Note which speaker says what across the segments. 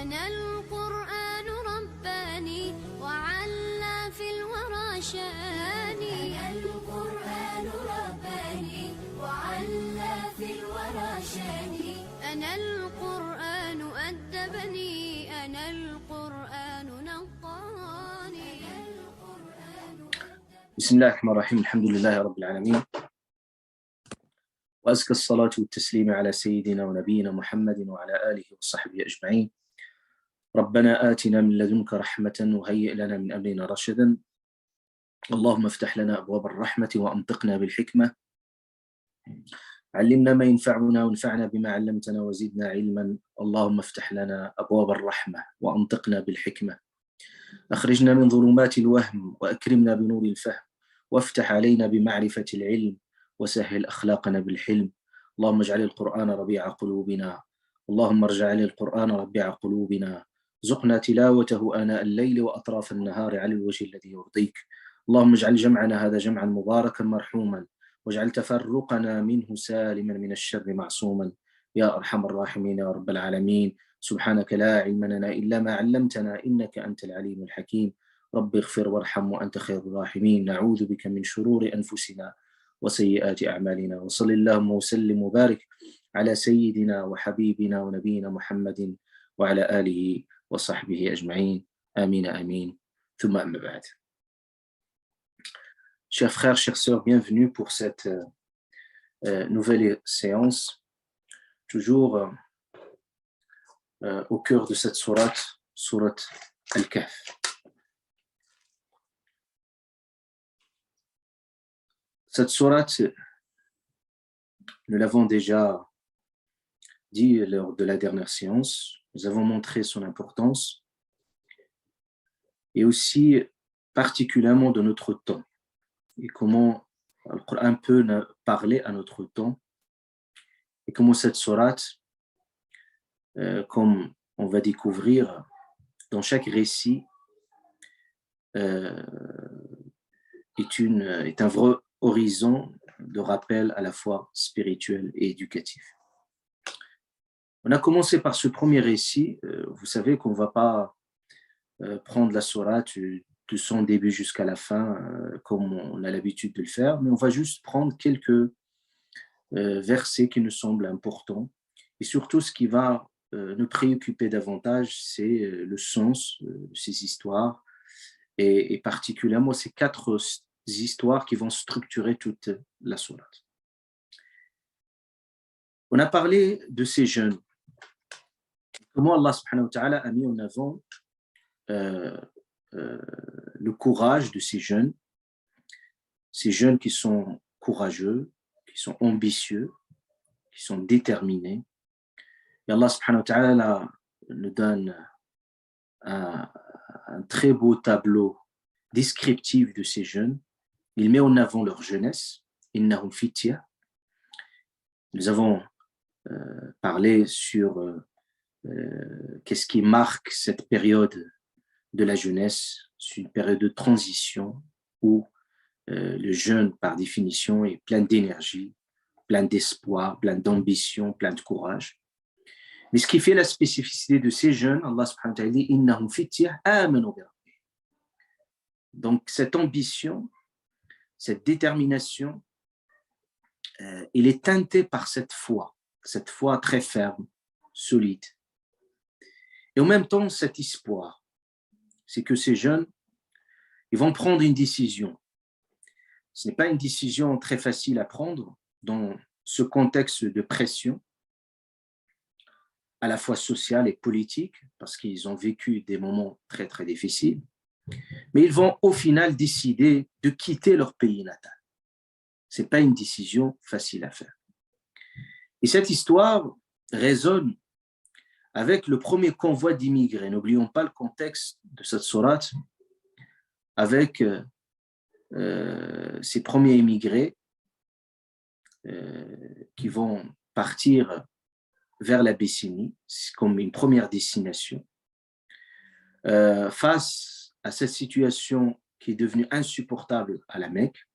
Speaker 1: أنا القرآن رباني وعلى في الورى شاني. أنا القرآن رباني وعلى في الورى شاني. أنا القرآن أدبني. أنا القرآن نقاني.
Speaker 2: بسم الله الرحمن الرحيم. الحمد لله رب العالمين، وأزكى الصلاة والتسليم على سيدنا ونبينا محمد وعلى آله وصحبه أجمعين. ربنا آتنا من لدنك رحمة وهيئ لنا من أمرنا رشدا. اللهم افتح لنا أبواب الرحمة وأنطقنا بالحكمة. علمنا ما ينفعنا وانفعنا بما علمتنا وزدنا علما. اللهم افتح لنا أبواب الرحمة وأنطقنا بالحكمة. أخرجنا من ظلمات الوهم وأكرمنا بنور الفهم، وافتح علينا بمعرفة العلم، وسهل أخلاقنا بالحلم. اللهم اجعل القرآن ربيع قلوبنا. اللهم اجعل القرآن ربيع قلوبنا. زقنا تلاوته آناء الليل وأطراف النهار على الوجه الذي يرضيك. اللهم اجعل جمعنا هذا جمعا مباركا مرحوما، واجعل تفرقنا منه سالما من الشر معصوما، يا أرحم الراحمين يا رب العالمين. سبحانك لا علم لنا إلا ما علمتنا، إنك أنت العليم الحكيم. رب اغفر وارحم وأنت خير الراحمين. نعوذ بك من شرور أنفسنا وسيئات أعمالنا. وصل اللهم وسلم وبارك على سيدنا وحبيبنا ونبينا محمد وعلى آله وصحبه أجمعين. آمين آمين. ثم أما بعد. Chers frères, chères sœurs, bienvenue pour cette nouvelle séance, toujours au cœur de cette sourate Al-Kahf. Cette sourate, nous l'avons déjà dit lors de la dernière séance, nous avons montré son importance et aussi particulièrement de notre temps et comment le Coran peut parler à notre temps et comment cette sourate, comme on va découvrir dans chaque récit, est un vrai horizon de rappel à la fois spirituel et éducatif. On a commencé par ce premier récit. Vous savez qu'on ne va pas prendre la sourate de son début jusqu'à la fin, comme on a l'habitude de le faire, mais on va juste prendre quelques versets qui nous semblent importants. Et surtout, ce qui va nous préoccuper davantage, c'est le sens de ces histoires, et particulièrement ces 4 histoires qui vont structurer toute la sourate. On a parlé de ces jeunes, comment Allah subhanahu wa ta'ala a mis en avant le courage de ces jeunes qui sont courageux, qui sont ambitieux, qui sont déterminés. Et Allah subhanahu wa ta'ala nous donne un très beau tableau descriptif de ces jeunes. Il met en avant leur jeunesse. Innahum fitya. Nous avons parlé sur qu'est-ce qui marque cette période de la jeunesse. C'est une période de transition où le jeune, par définition, est plein d'énergie, plein d'espoir, plein d'ambition, plein de courage. Mais ce qui fait la spécificité de ces jeunes, Allah subhanahu wa ta'ala dit « Innahum fitya amanu bi rabbihim ». Donc cette ambition, cette détermination, elle est teintée par cette foi très ferme, solide. Et en même temps, cet espoir, c'est que ces jeunes, ils vont prendre une décision. Ce n'est pas une décision très facile à prendre dans ce contexte de pression, à la fois sociale et politique, parce qu'ils ont vécu des moments très, très difficiles. Mais ils vont au final décider de quitter leur pays natal. Ce n'est pas une décision facile à faire. Et cette histoire résonne avec le premier convoi d'immigrés. N'oublions pas le contexte de cette sourate, avec ces premiers immigrés qui vont partir vers l'Abyssinie comme une première destination. Face à cette situation qui est devenue insupportable à la Mecque,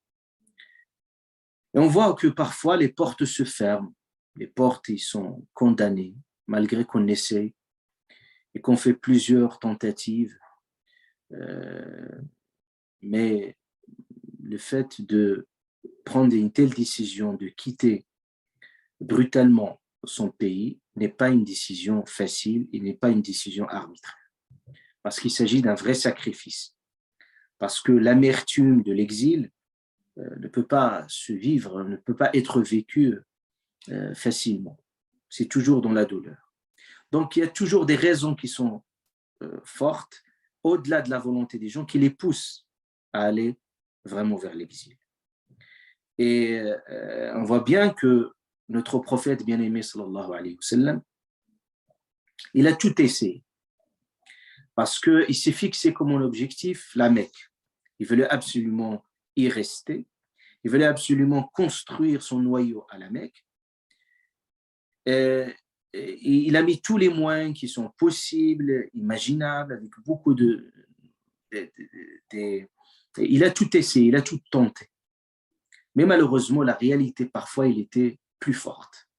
Speaker 2: et on voit que parfois les portes se ferment, les portes ils sont condamnées, malgré qu'on essaie. et qu'on fait plusieurs tentatives, mais le fait de prendre une telle décision de quitter brutalement son pays n'est pas une décision facile et n'est pas une décision arbitraire, parce qu'il s'agit d'un vrai sacrifice, parce que l'amertume de l'exil ne peut pas se vivre, ne peut pas être vécue facilement. C'est toujours dans la douleur. Donc, il y a toujours des raisons qui sont fortes, au-delà de la volonté des gens, qui les poussent à aller vraiment vers l'exil. Et on voit bien que notre prophète bien-aimé, sallallahu alayhi wa sallam, il a tout essayé, parce qu'il s'est fixé comme objectif la Mecque. Il voulait absolument y rester, il voulait absolument construire son noyau à la Mecque. Et il a mis tous les moyens qui sont possibles, imaginables, avec beaucoup il a tout essayé, il a tout tenté. Mais malheureusement, la réalité, parfois, il était plus forte.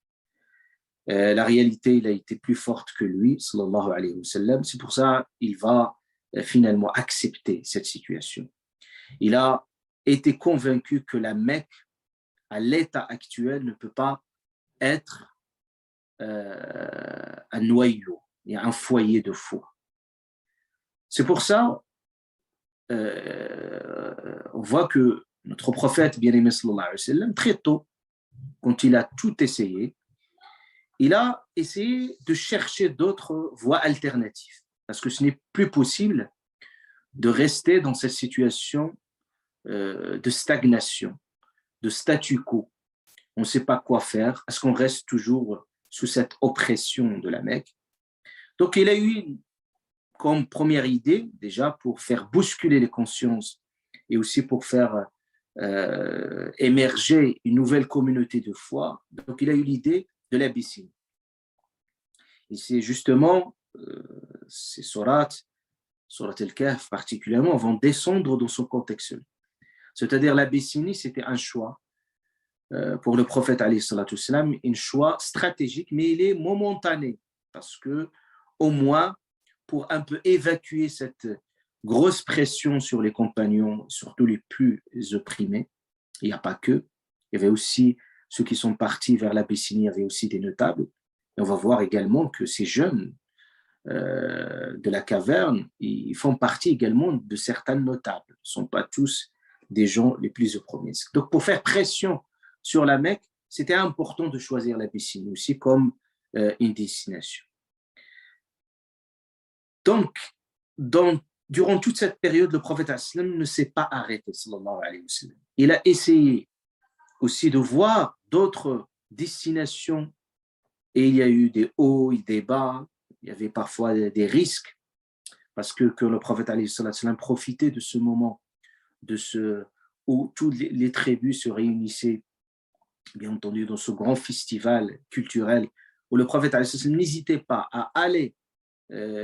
Speaker 2: La réalité, il a été plus forte que lui, sallallahu alayhi wa sallam. C'est pour ça qu'il va finalement accepter cette situation. Il a été convaincu que la Mecque, à l'état actuel, ne peut pas être un noyau et un foyer de foi. C'est pour ça on voit que notre prophète bien-aimé sallallahu alayhi wa sallam, très tôt, quand il a tout essayé, il a essayé de chercher d'autres voies alternatives, parce que ce n'est plus possible de rester dans cette situation de stagnation, de statu quo. On ne sait pas quoi faire. Est-ce qu'on reste toujours sous cette oppression de la Mecque? Donc, il a eu comme première idée, déjà, pour faire bousculer les consciences et aussi pour faire émerger une nouvelle communauté de foi. Donc, il a eu l'idée de l'Abyssinie. Et c'est justement ces surat al-Kahf particulièrement, vont descendre dans son contexte. C'est-à-dire l'Abyssinie, c'était un choix pour le prophète alayhi salatu wassalam, un choix stratégique, mais il est momentané, parce que au moins, pour un peu évacuer cette grosse pression sur les compagnons, surtout les plus opprimés, il n'y a pas que, il y avait aussi ceux qui sont partis vers l'Abyssinie, il y avait aussi des notables. Et on va voir également que ces jeunes de la caverne, ils font partie également de certains notables. Ils ne sont pas tous des gens les plus opprimés. Donc, pour faire pression sur la Mecque, c'était important de choisir l'Abyssinie aussi comme une destination. Donc, durant toute cette période, le prophète ne s'est pas arrêté, sallallahu alayhi wa sallam. Il a essayé aussi de voir d'autres destinations, et il y a eu des hauts et des bas, il y avait parfois des risques, parce que le prophète alayhi wa sallam profitait de ce moment, où toutes les tribus se réunissaient, bien entendu, dans ce grand festival culturel, où le prophète alayhi wa sallam n'hésitait pas à aller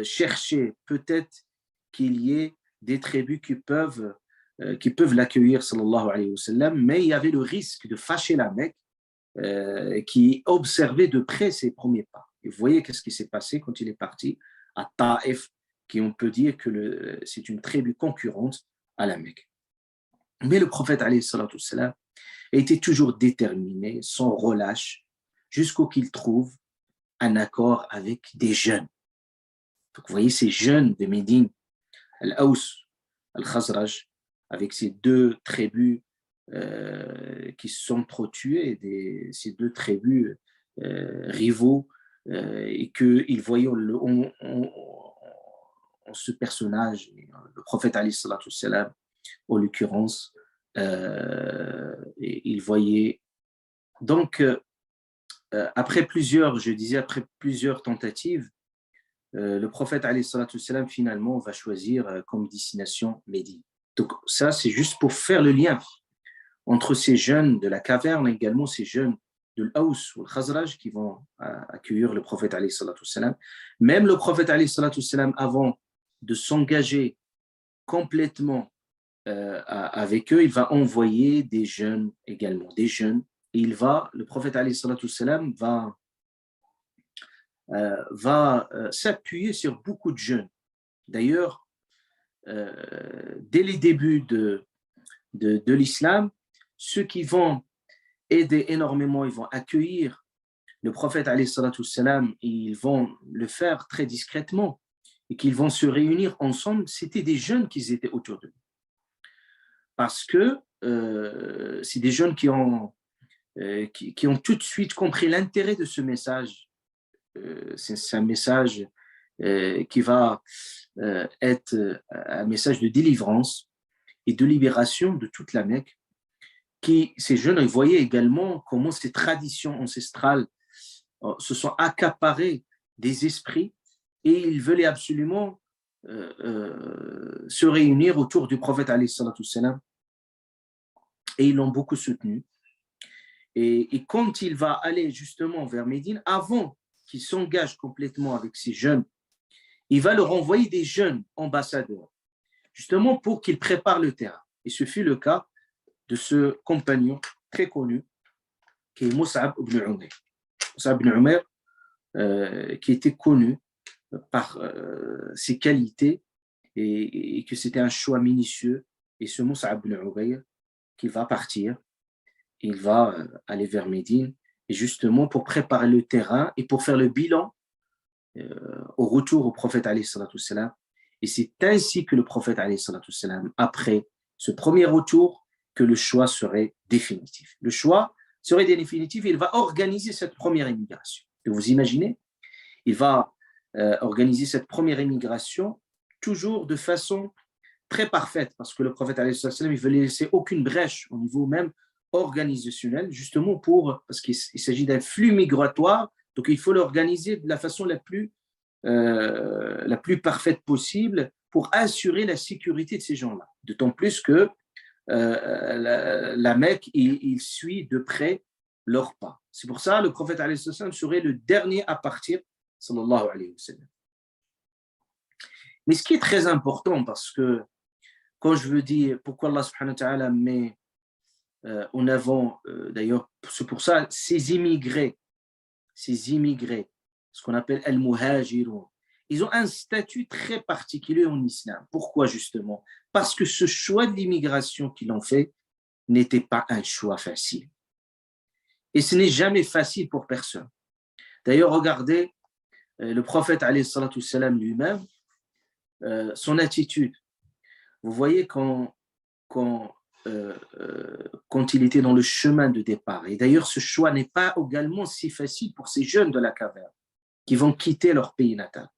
Speaker 2: chercher peut-être qu'il y ait des tribus qui peuvent l'accueillir, sallallahu alayhi wa sallam, mais il y avait le risque de fâcher la Mecque, qui observait de près ses premiers pas. Et vous voyez qu'est-ce qui s'est passé quand il est parti à Taïf, qui on peut dire que c'est une tribu concurrente à la Mecque. Mais le prophète alayhi salatu wassalam était toujours déterminé, sans relâche, jusqu'au qu'il trouve un accord avec des jeunes. Donc, vous voyez ces jeunes de Médine, Al-Aws, Al-Khazraj, avec ces deux tribus qui se sont entretuées, ces deux tribus rivaux, et qu'ils voyaient en ce personnage, le prophète alayhi salatu wassalam, en l'occurrence, et ils voyaient. Donc, après plusieurs tentatives, le prophète alayhi salatu wassalam, finalement, va choisir comme destination Médine. Donc ça, c'est juste pour faire le lien entre ces jeunes de la caverne et également ces jeunes de l'Aous ou le Khazraj qui vont accueillir le prophète alayhi salatu wassalam. Même le prophète alayhi salatu wassalam, avant de s'engager complètement avec eux, il va envoyer des jeunes également, des jeunes. Et le prophète alayhi salatu wassalam va va s'appuyer sur beaucoup de jeunes. D'ailleurs, dès les débuts de l'islam, ceux qui vont aider énormément, ils vont accueillir le prophète alayhi salatu wassalam, ils vont le faire très discrètement et qu'ils vont se réunir ensemble, c'était des jeunes qui étaient autour de lui. Parce que c'est des jeunes qui ont tout de suite compris l'intérêt de ce message. C'est un message qui va être un message de délivrance et de libération de toute la Mecque. Ces jeunes, ils voyaient également comment ces traditions ancestrales se sont accaparées des esprits et ils voulaient absolument se réunir autour du prophète alayhi salatu wassalam, et ils l'ont beaucoup soutenu. Et quand il va aller justement vers Médine, avant qu'il s'engage complètement avec ces jeunes, il va leur envoyer des jeunes ambassadeurs, justement pour qu'ils préparent le terrain. Et ce fut le cas de ce compagnon très connu, qui est Mus'ab ibn Umayr. Mus'ab ibn Umayr, qui était connu par ses qualités et que c'était un choix minutieux. Et ce Mus'ab ibn Umayr, qu'il va partir, il va aller vers Médine, et justement pour préparer le terrain et pour faire le bilan au retour au prophète alayhi salatu wassalam. Et c'est ainsi que le prophète alayhi salatu wassalam, après ce premier retour, que le choix serait définitif. Le choix serait définitif et il va organiser cette première immigration. Et vous imaginez, il va organiser cette première immigration toujours de façon très parfaite, parce que le prophète alayhi sallam, il ne veut laisser aucune brèche au niveau même organisationnel, justement parce qu'il s'agit d'un flux migratoire, donc il faut l'organiser de la façon la plus parfaite possible pour assurer la sécurité de ces gens-là. D'autant plus que la Mecque, il suit de près leurs pas. C'est pour ça que le prophète alayhi sallam serait le dernier à partir, sallallahu alayhi wa sallam. Mais ce qui est très important, parce que quand je veux dire pourquoi Allah subhanahu wa ta'ala met en avant, d'ailleurs, c'est pour ça, ces immigrés, ce qu'on appelle al-muhajirun, ils ont un statut très particulier en islam. Pourquoi justement? Parce que ce choix de l'immigration qu'ils ont fait n'était pas un choix facile. Et ce n'est jamais facile pour personne. D'ailleurs, regardez le prophète alayhi salatu wassalam lui-même, son attitude. Vous voyez quand il était dans le chemin de départ. Et d'ailleurs, ce choix n'est pas également si facile pour ces jeunes de la caverne qui vont quitter leur pays natal.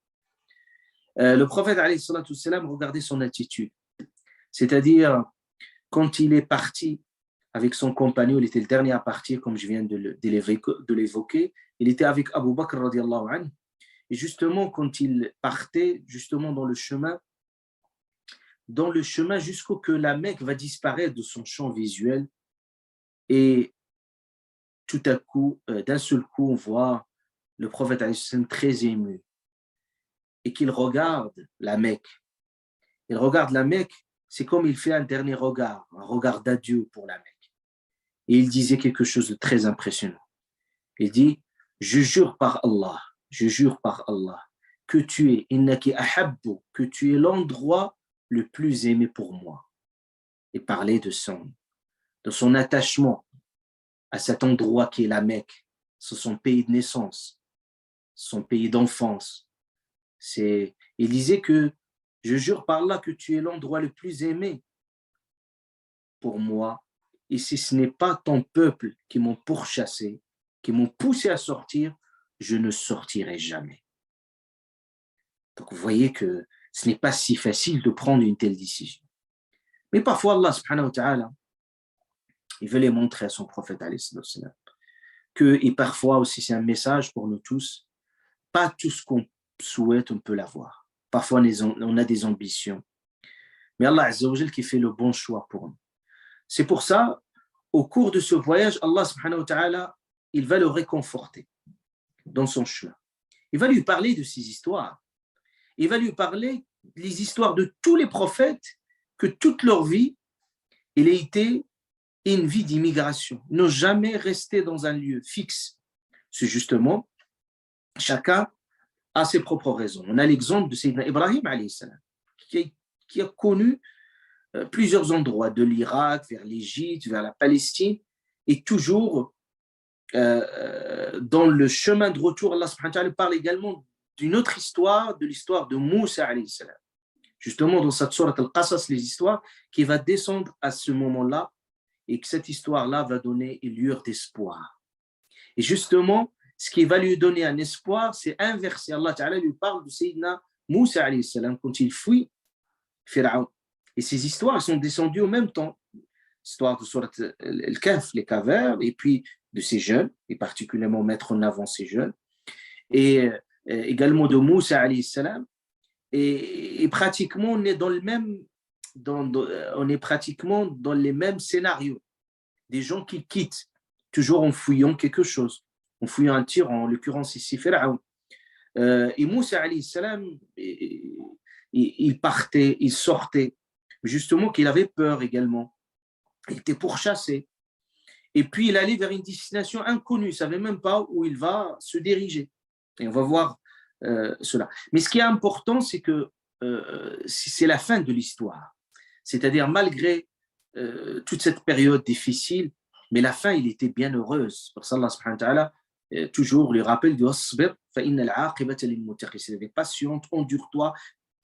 Speaker 2: Le prophète, alayhi salatu wassalam, regardez son attitude. C'est-à-dire, quand il est parti avec son compagnon, il était le dernier à partir, comme je viens de l'évoquer, il était avec Abu Bakr radiallahu anhu. Et justement, quand il partait justement dans le chemin jusqu'au que la Mecque va disparaître de son champ visuel, et tout à coup, d'un seul coup, on voit le prophète très ému et qu'il regarde la Mecque. Il regarde la Mecque, c'est comme il fait un dernier regard, un regard d'adieu pour la Mecque. Et il disait quelque chose de très impressionnant. Il dit, je jure par Allah, que tu es innaki ahabbu, que tu es l'endroit le plus aimé pour moi. Et parler de son attachement à cet endroit qui est la Mecque, c'est son pays de naissance, son pays d'enfance. Il disait que je jure par Allah que tu es l'endroit le plus aimé pour moi, et si ce n'est pas ton peuple qui m'ont pourchassé, qui m'ont poussé à sortir, je ne sortirai jamais. Donc vous voyez que ce n'est pas si facile de prendre une telle décision. Mais parfois Allah subhanahu wa ta'ala, il veut les montrer à son prophète alayhi salam, et parfois aussi c'est un message pour nous tous, pas tout ce qu'on souhaite on peut l'avoir. Parfois on a des ambitions, mais Allah azza wa jal qui fait le bon choix pour nous. C'est pour ça, au cours de ce voyage, Allah subhanahu wa ta'ala, il va le réconforter dans son chemin. Il va lui parler de ses histoires. Il va lui parler des histoires de tous les prophètes, que toute leur vie, il a été une vie d'immigration. Ils n'ont jamais resté dans un lieu fixe. C'est justement, chacun a ses propres raisons. On a l'exemple de Sayyidina Ibrahim, alayhi salam, qui a connu plusieurs endroits, de l'Irak vers l'Égypte, vers la Palestine, et toujours dans le chemin de retour, Allah subhanahu wa ta'ala parle également d'une autre histoire, de l'histoire de Moussa alayhi salam. Justement, dans cette sourate Al-Qasas, les histoires qui va descendre à ce moment-là, et que cette histoire-là va donner une lueur d'espoir. Et justement, ce qui va lui donner un espoir, c'est inversé. Allah ta'ala lui parle de Sayyidina Moussa alayhi salam quand il fuit Pharaon. Et ces histoires sont descendues au même temps. L'histoire de Surat Al-Kahf, les cavernes, et puis de ces jeunes, et particulièrement mettre en avant ces jeunes, et également de Moussa alayhi salam. Et pratiquement, on est dans le même, on est pratiquement dans les mêmes scénarios. Des gens qui quittent, toujours en fouillant quelque chose, en fouillant un tyran, en l'occurrence ici Pharaon. Et Moussa alayhi salam, il partait, il sortait, justement qu'il avait peur également. Il était pourchassé. Et puis il allait vers une destination inconnue, il ne savait même pas où il va se diriger. Et on va voir cela. Mais ce qui est important, c'est que c'est la fin de l'histoire. C'est-à-dire, malgré toute cette période difficile, mais la fin, il était bien heureuse. Parce qu'Allah subhanahu wa ta'ala toujours lui rappelle de Wasbir, fa inna al-aqibata lil-muttaqin. C'est patiente, endure-toi,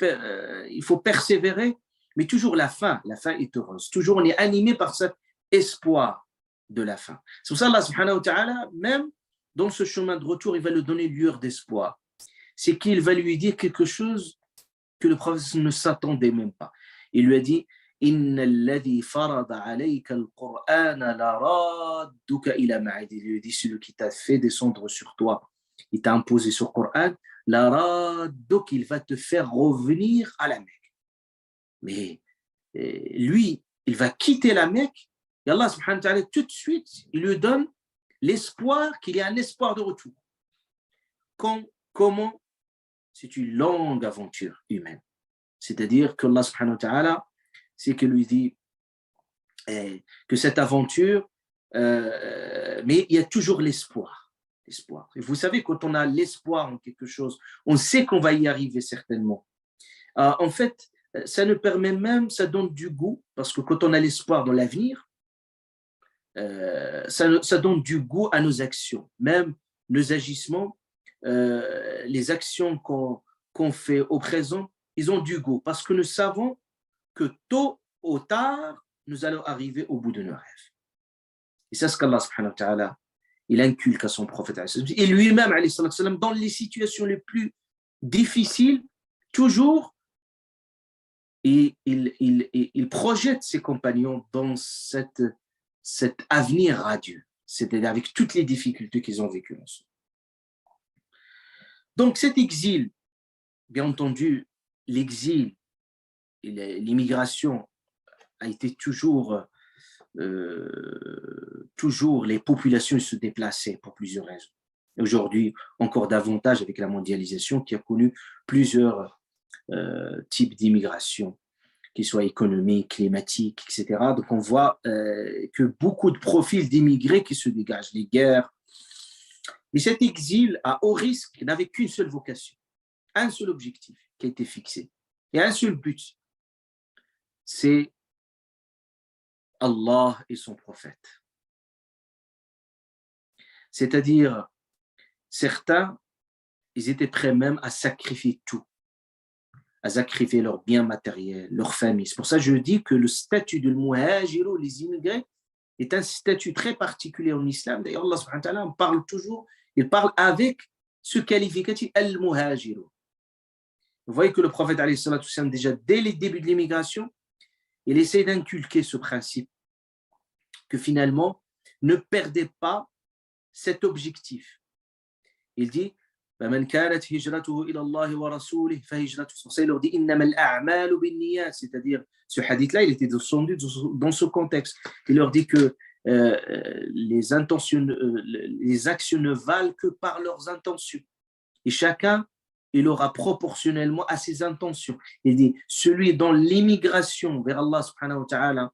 Speaker 2: il faut persévérer, mais toujours la fin est heureuse. Toujours on est animé par cet espoir de la fin. C'est pour ça Allah subhanahu wa ta'ala, même dans ce chemin de retour, il va lui donner lueur d'espoir. C'est qu'il va lui dire quelque chose que le prophète ne s'attendait même pas. Il lui a dit Inna alladhi farada alayka al-Qur'ana la radduka ila ma'id. Il lui a dit celui qui t'a fait descendre sur toi, il t'a imposé sur le Coran, la radduka, il va te faire revenir à la Mecque. Mais lui, il va quitter la Mecque et Allah subhanahu wa ta'ala tout de suite, il lui donne l'espoir qu'il y a un espoir de retour. Comment? C'est une longue aventure humaine. C'est-à-dire que Allah subhanahu wa ta'ala, c'est qu'il lui dit que cette aventure, mais il y a toujours l'espoir. Et vous savez, quand on a l'espoir en quelque chose, on sait qu'on va y arriver certainement. En fait, ça nous permet même, ça donne du goût, parce que quand on a l'espoir dans l'avenir, ça donne du goût à nos actions, même nos agissements, les actions qu'on fait au présent, ils ont du goût, parce que nous savons que tôt ou tard, nous allons arriver au bout de nos rêves. Et c'est ce qu'Allah subhanahu wa ta'ala, il inculque à son prophète. Et lui-même, dans les situations les plus difficiles, toujours, il projette ses compagnons dans cet avenir radieux, c'est-à-dire avec toutes les difficultés qu'ils ont vécues ensemble. Donc cet exil, bien entendu, l'exil et l'immigration a été toujours les populations se déplaçaient pour plusieurs raisons. Aujourd'hui, encore davantage avec la mondialisation qui a connu plusieurs types d'immigration, qu'ils soient économiques, climatiques, etc. Donc on voit que beaucoup de profils d'immigrés qui se dégagent, les guerres. Mais cet exil à haut risque n'avait qu'une seule vocation, un seul objectif qui a été fixé, et un seul but, c'est Allah et son prophète. C'est-à-dire, certains, ils étaient prêts même à sacrifier tout, à sacrifier leurs biens matériels, leur famille. C'est pour ça que je dis que le statut de muhajir, les immigrés, est un statut très particulier en islam. D'ailleurs, Allah subhanahu wa ta'ala en parle toujours, il parle avec ce qualificatif al-muhajir. Vous voyez que le prophète, déjà dès les débuts de l'immigration, il essaie d'inculquer ce principe, que finalement, ne perdez pas cet objectif. Il dit, c'est-à-dire, ce hadith-là, il était descendu dans ce contexte. Il leur dit que les actions ne valent que par leurs intentions. Et chacun, il aura proportionnellement à ses intentions. Il dit, celui dans l'immigration vers Allah subhanahu wa ta'ala,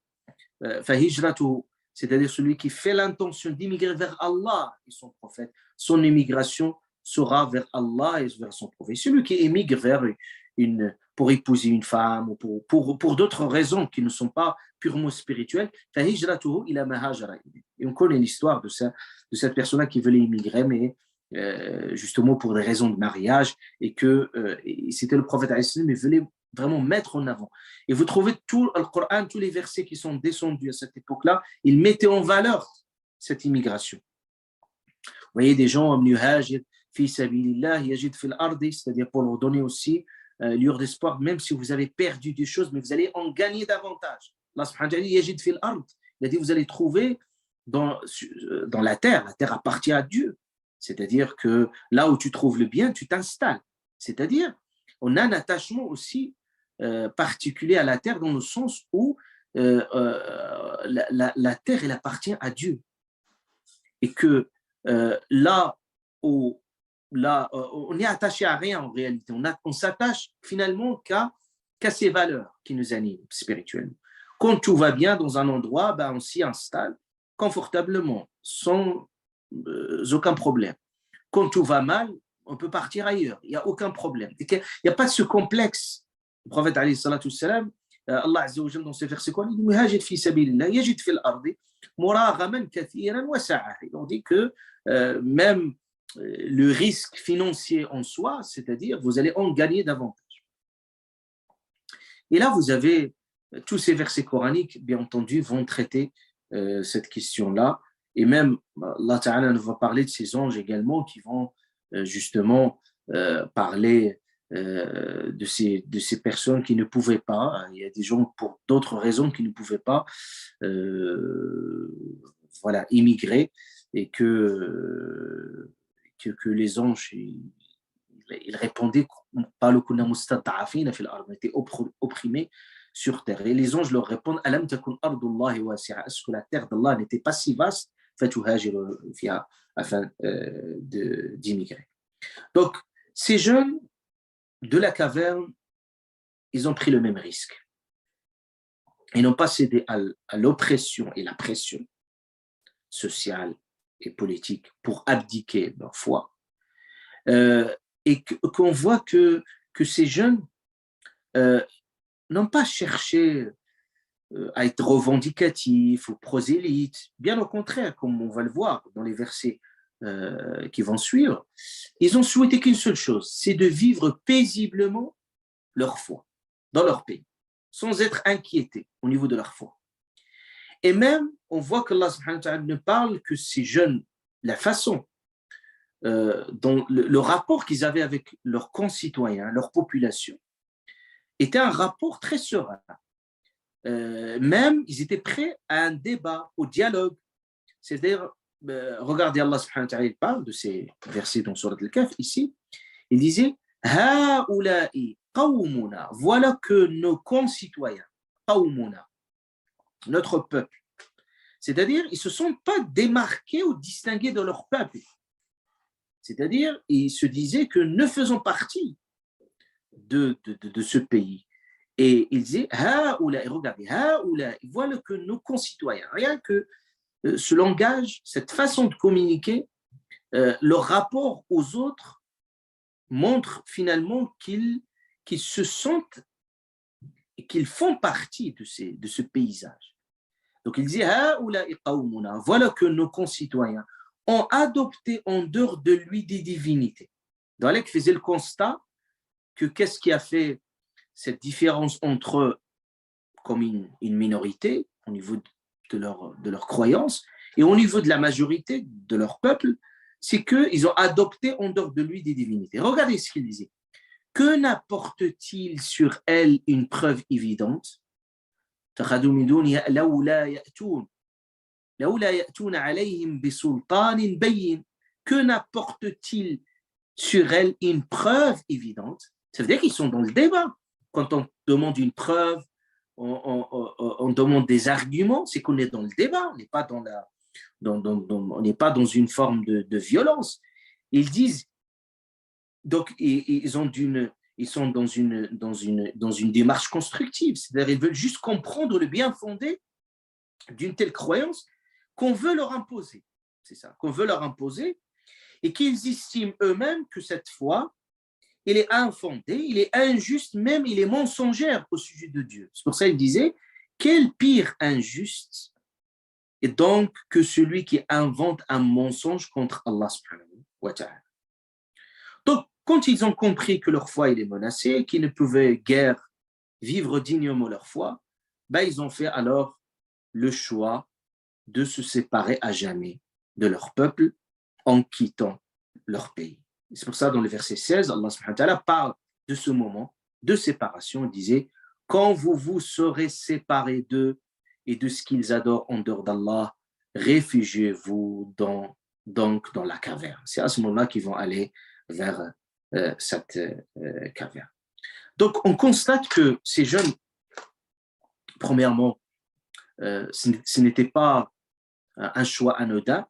Speaker 2: c'est-à-dire celui qui fait l'intention d'immigrer vers Allah et son prophète, son immigration sera vers Allah et vers son prophète. Celui qui émigre pour épouser une femme ou pour d'autres raisons qui ne sont pas purement spirituelles, et on connaît l'histoire de cette personne-là qui voulait immigrer, mais justement pour des raisons de mariage, et c'était le prophète, il voulait vraiment mettre en avant. Et vous trouvez tout le Coran, tous les versets qui sont descendus à cette époque-là, ils mettaient en valeur cette immigration. Vous voyez des gens, c'est-à-dire pour leur donner aussi lueur d'espoir, même si vous avez perdu des choses, mais vous allez en gagner davantage. Allah subhanahu wa ta'ala, yajid fil ard. Il a dit, vous allez trouver dans la terre appartient à Dieu. C'est-à-dire que là où tu trouves le bien, tu t'installes. C'est-à-dire, on a un attachement aussi particulier à la terre dans le sens où la terre, elle appartient à Dieu. Et que là, on est attaché à rien en réalité. On s'attache finalement qu'à ces valeurs qui nous animent spirituellement. Quand tout va bien dans un endroit, on s'y installe confortablement, sans aucun problème. Quand tout va mal, on peut partir ailleurs. Il n'y a aucun problème. Il n'y a pas ce complexe. Le prophète, alayhi salatu wassalam, Allah Azza wa Jalla, dans ce verset, il dit Muhajir fi sabilillah, yajid fil ardi muraghaman kathiran wa sa'a. On dit que même le risque financier en soi, c'est-à-dire vous allez en gagner davantage. Et là, vous avez tous ces versets coraniques, bien entendu, vont traiter cette question-là. Et même, Allah Ta'ala nous va parler de ces anges également qui vont justement parler de ces personnes qui ne pouvaient pas. Il y a des gens pour d'autres raisons qui ne pouvaient pas immigrer, et que les anges ils répondaient ils étaient opprimés sur terre. Et les anges leur répondent Alam takun ardullahi wasi'a, est-ce que la terre d'Allah n'était pas si vaste afin d'immigrer. Donc, ces jeunes de la caverne, ils ont pris le même risque. Ils n'ont pas cédé à l'oppression et la pression sociale et politique pour abdiquer leur foi. Et qu'on voit que ces jeunes n'ont pas cherché à être revendicatifs ou prosélytes. Bien au contraire, comme on va le voir dans les versets qui vont suivre, ils ont souhaité qu'une seule chose, c'est de vivre paisiblement leur foi dans leur pays, sans être inquiétés au niveau de leur foi. Et même, on voit qu'Allah subhanahu wa ta'ala ne parle que ces jeunes, la façon dont le rapport qu'ils avaient avec leurs concitoyens, leur population, était un rapport très serein. Même, ils étaient prêts à un débat, au dialogue. C'est-à-dire, regardez, Allah subhanahu wa ta'ala, il parle de ces versets dans Surat Al-Kahf, ici, il disait Ha'ula'i qawmuna, voilà que nos concitoyens, qawmuna, notre peuple, c'est-à-dire, ils ne se sont pas démarqués ou distingués de leur peuple. C'est-à-dire, ils se disaient que nous faisons partie de ce pays. Et ils disaient, regardez, voilà que nos concitoyens, rien que ce langage, cette façon de communiquer, leur rapport aux autres montre finalement qu'ils se sentent et qu'ils font partie de ce paysage. Donc ils disaient, voilà que nos concitoyens ont adopté en dehors de lui des divinités. Donc là, ils faisaient le constat que qu'est-ce qui a fait cette différence entre eux comme une minorité au niveau de leur croyance et au niveau de la majorité de leur peuple, c'est qu'ils ont adopté en dehors de lui des divinités. Regardez ce qu'il disait. Que n'apporte-t-il sur elle une preuve évidente? Que n'apporte-t-il sur elle une preuve évidente? Ça veut dire qu'ils sont dans le débat. Quand on demande une preuve, on demande des arguments, c'est qu'on est dans le débat, on n'est pas on n'est pas dans une forme de violence. Ils disent, donc ils sont dans une démarche constructive, c'est-à-dire ils veulent juste comprendre le bien fondé d'une telle croyance qu'on veut leur imposer. C'est ça, qu'on veut leur imposer. et qu'ils estiment eux-mêmes que cette foi, il est infondé, il est injuste, même il est mensongère au sujet de Dieu. C'est pour ça qu'il disait, quel pire injuste et donc que celui qui invente un mensonge contre Allah subhanahu wa ta'ala. Donc, quand ils ont compris que leur foi il est menacée, qu'ils ne pouvaient guère vivre dignement leur foi, ben, ils ont fait alors le choix de se séparer à jamais de leur peuple en quittant leur pays. C'est pour ça, dans le verset 16, Allah subhanahu wa ta'ala parle de ce moment de séparation. Il disait, quand vous vous serez séparés d'eux et de ce qu'ils adorent en dehors d'Allah, réfugiez-vous donc dans la caverne. C'est à ce moment-là qu'ils vont aller vers cette caverne. Donc, on constate que ces jeunes, premièrement, ce n'était pas un choix anodin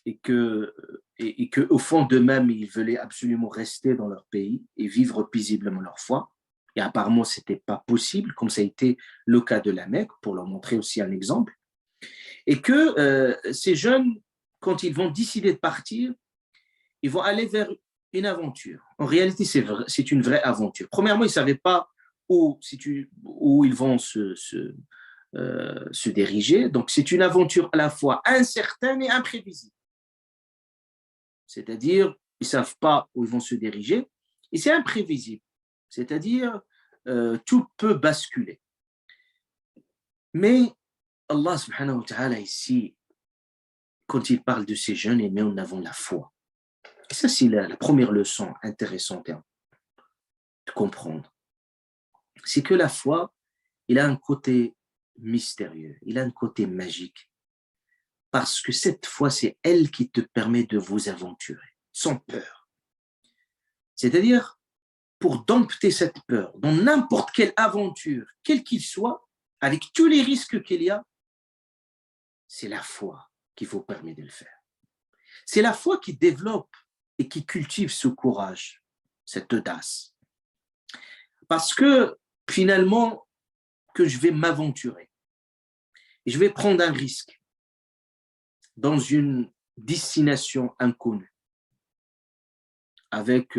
Speaker 2: et qu'au fond d'eux-mêmes, ils voulaient absolument rester dans leur pays et vivre paisiblement leur foi. Et apparemment, ce n'était pas possible, comme ça a été le cas de la Mecque, pour leur montrer aussi un exemple. Et que ces jeunes, quand ils vont décider de partir, ils vont aller vers une aventure. En réalité, c'est une vraie aventure. Premièrement, ils ne savaient pas où ils vont se diriger. Donc, c'est une aventure à la fois incertaine et imprévisible. C'est-à-dire, ils ne savent pas où ils vont se diriger et c'est imprévisible. C'est-à-dire, tout peut basculer. Mais Allah subhanahu wa ta'ala ici, quand il parle de ces jeunes, il met en avant la foi. Et ça, c'est la première leçon intéressante de comprendre. C'est que la foi, il a un côté mystérieux, il a un côté magique. Parce que cette foi, c'est elle qui te permet de vous aventurer, sans peur. C'est-à-dire, pour dompter cette peur, dans n'importe quelle aventure, quel qu'il soit, avec tous les risques qu'il y a, c'est la foi qui vous permet de le faire. C'est la foi qui développe et qui cultive ce courage, cette audace. Parce que, finalement, que je vais m'aventurer, et je vais prendre un risque, dans une destination inconnue, avec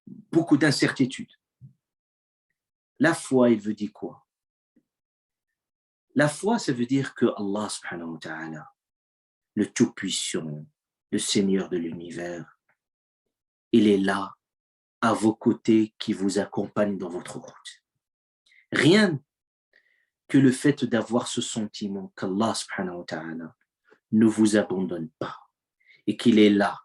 Speaker 2: beaucoup d'incertitudes. La foi, il veut dire quoi? La foi, ça veut dire que Allah subhanahu wa ta'ala, le Tout-Puissant, le Seigneur de l'univers, il est là, à vos côtés, qui vous accompagne dans votre route. Rien que le fait d'avoir ce sentiment qu'Allah subhanahu wa ta'ala ne vous abandonne pas et qu'il est là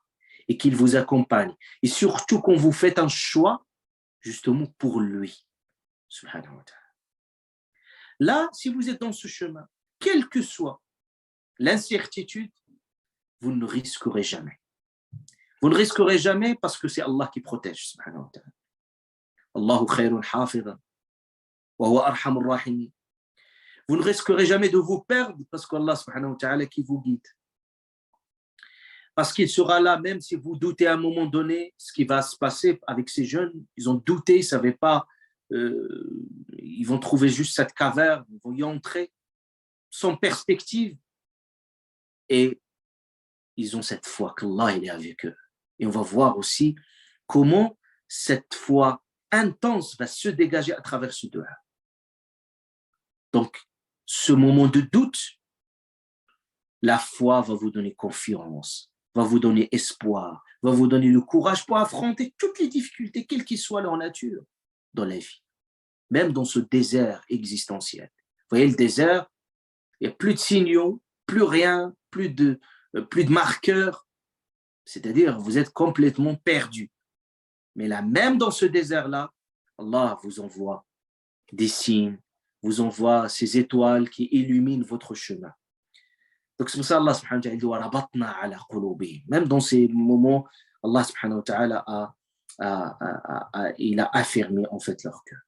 Speaker 2: et qu'il vous accompagne. Et surtout quand vous faites un choix justement pour lui. Subhanahu wa ta'ala. Là, si vous êtes dans ce chemin, quelle que soit l'incertitude, vous ne risquerez jamais. Vous ne risquerez jamais parce que c'est Allah qui protège. Subhanahu wa ta'ala. Allahu khayrun hafidan wa huwa arhamur rahimin. Vous ne risquerez jamais de vous perdre parce qu'Allah subhanahu wa ta'ala qui vous guide. Parce qu'il sera là même si vous doutez à un moment donné ce qui va se passer avec ces jeunes. Ils ont douté, ils ne savaient pas. Ils vont trouver juste cette caverne, ils vont y entrer sans perspective. Et ils ont cette foi qu'Allah il est avec eux. Et on va voir aussi comment cette foi intense va se dégager à travers ce dua. Donc, ce moment de doute, la foi va vous donner confiance, va vous donner espoir, va vous donner le courage pour affronter toutes les difficultés, quelles qu'elles soient leur nature, dans la vie, même dans ce désert existentiel. Vous voyez, le désert, il n'y a plus de signaux, plus rien, plus de marqueurs, c'est-à-dire vous êtes complètement perdu. Mais là, même dans ce désert-là, Allah vous envoie des signes, vous envoie ces étoiles qui illuminent votre chemin. Donc c'est pour ça Allah subhanahu wa ta'ala dit même dans ces moments, Allah subhanahu wa ta'ala il a affirmé en fait leur cœur.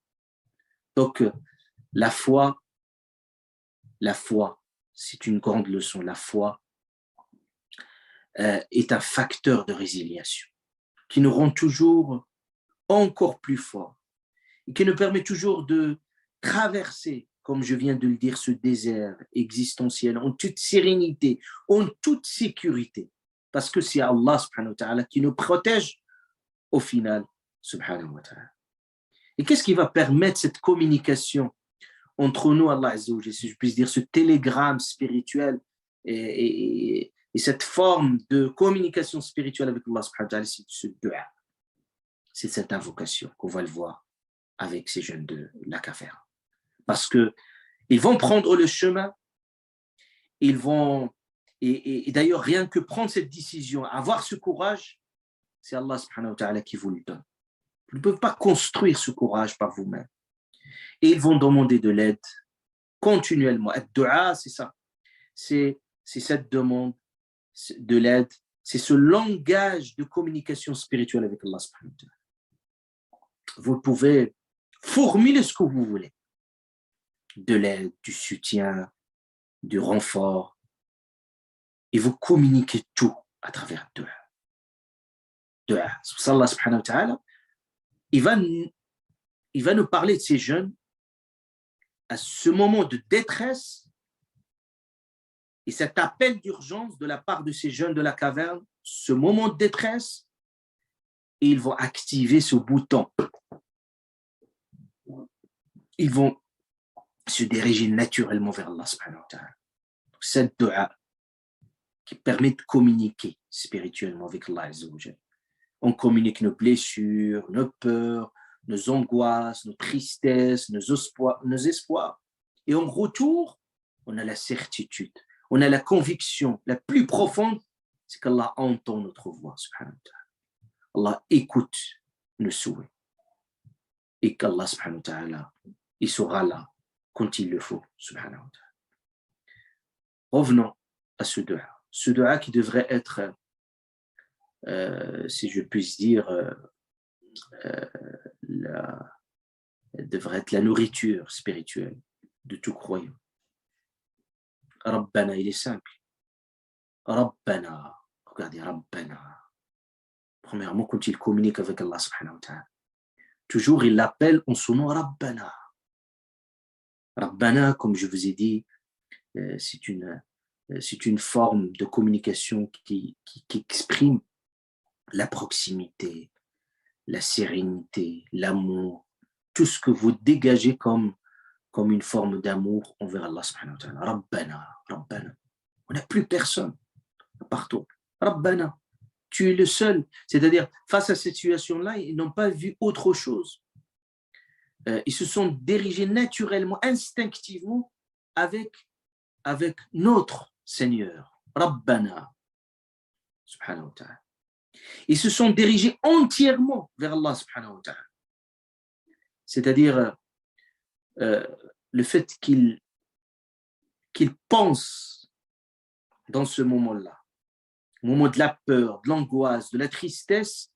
Speaker 2: Donc la foi, c'est une grande leçon. La foi est un facteur de résiliation qui nous rend toujours encore plus forts et qui nous permet toujours de traverser, comme je viens de le dire, ce désert existentiel en toute sérénité, en toute sécurité. Parce que c'est Allah subhanahu wa ta'ala qui nous protège au final, subhanahu wa ta'ala. Et qu'est-ce qui va permettre cette communication entre nous, Allah Azza wa Jalla, si je puis dire, ce télégramme spirituel et cette forme de communication spirituelle avec Allah subhanahu wa ta'ala, c'est ce dua. C'est cette invocation qu'on va le voir avec ces jeunes de la caverne. Parce qu'ils vont prendre le chemin, ils vont, et d'ailleurs, rien que prendre cette décision, avoir ce courage, c'est Allah subhanahu wa ta'ala qui vous le donne. Vous ne pouvez pas construire ce courage par vous-même. Et ils vont demander de l'aide continuellement. Ad-du'a, c'est ça. C'est cette demande de l'aide. C'est ce langage de communication spirituelle avec Allah subhanahu wa ta'ala. Vous pouvez formuler ce que vous voulez. De l'aide, du soutien, du renfort. Et vous communiquez tout à travers dua. Dua. C'est pour ça Allah subhanahu wa ta'ala, il va nous parler de ces jeunes à ce moment de détresse et cet appel d'urgence de la part de ces jeunes de la caverne, ce moment de détresse, et ils vont activer ce bouton. Ils vont se diriger naturellement vers Allah subhanahu wa ta'ala. Cette dua qui permet de communiquer spirituellement avec Allah Azza wa Jalla. On communique nos blessures, nos peurs, nos angoisses, nos tristesses, nos espoirs. Et en retour, on a la certitude, on a la conviction la plus profonde, c'est qu'Allah entend notre voix, subhanahu wa ta'ala. Allah écoute nos souhaits. Et qu'Allah, subhanahu wa ta'ala, il sera là quand il le faut, subhanahu wa ta'ala. Revenons à ce dua. Ce dua qui devrait être, si je puis dire, devrait être la nourriture spirituelle de tout croyant. Rabbana, il est simple. Rabbana, regardez, Rabbana. Premièrement, quand il communique avec Allah subhanahu wa ta'ala, toujours il l'appelle en son nom Rabbana. Rabbana, comme je vous ai dit, c'est une forme de communication qui exprime la proximité, la sérénité, l'amour, tout ce que vous dégagez comme une forme d'amour envers Allah subhanahu wa ta'ala. Rabbana, Rabbana. On n'a plus personne partout. Rabbana, tu es le seul. C'est-à-dire, face à cette situation-là, ils n'ont pas vu autre chose. Ils se sont dirigés naturellement, instinctivement avec notre Seigneur. Rabbana, subhanahu wa ta'ala. Ils se sont dirigés entièrement vers Allah subhanahu wa ta'ala. C'est-à-dire le fait qu'ils pensent dans ce moment-là, au moment de la peur, de l'angoisse, de la tristesse,